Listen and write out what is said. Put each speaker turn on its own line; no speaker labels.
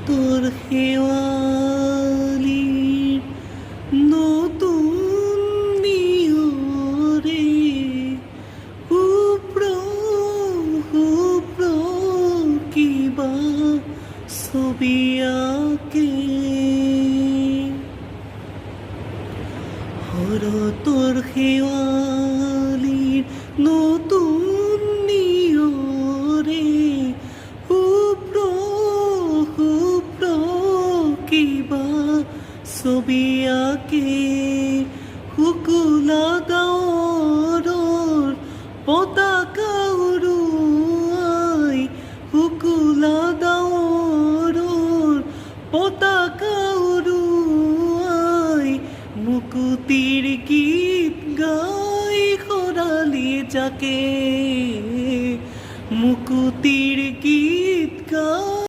তোর হেওয়ালির নতুন নিয়রে হুপ্র হুপ্র কিবা ছবি আঁকে তোর হেওয়ালির নতুন নিয়রে হুপ্র হুপ্র কিবা ছবি আঁকে হুকুলা দাওর পতাকা উড়ুয়াই হুকুলা দাওর পতাকা উড়ুয়াই মুকুতির গীত গাই খরালি যাকে মুকুতি